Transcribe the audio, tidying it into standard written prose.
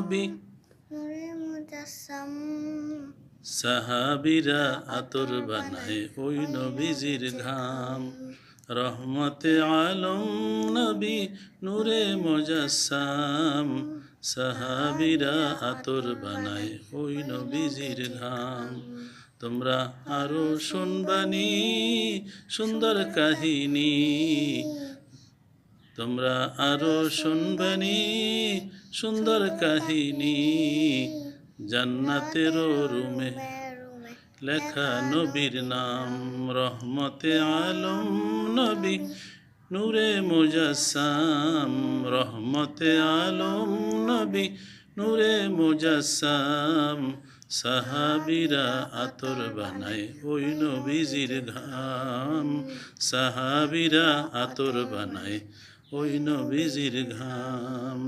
নবী নূরে মুজাসসাম সাহাবীরা আতর বানায় ওই নবীজির ঘাম রহমতে আলম নবী নূরে মুজাসসাম সাহাবীরা আতর বানায় ওই নবীজির ঘাম তোমরা আরো শুনবানি সুন্দর কাহিনী তোমরা আরো শুনবানি সুন্দর কাহিনী জান্নাতের রুমে রুমে লেখা নবীর নাম রহমতে আলম নবী নূরে মুজাসসাম রহমতে আলম নবী নূরে মুজাসসাম সাহাবীরা আতর বানায় ওই নবীজির ঘাম সাহাবীরা আতর বানায় ওই নবীজির ঘাম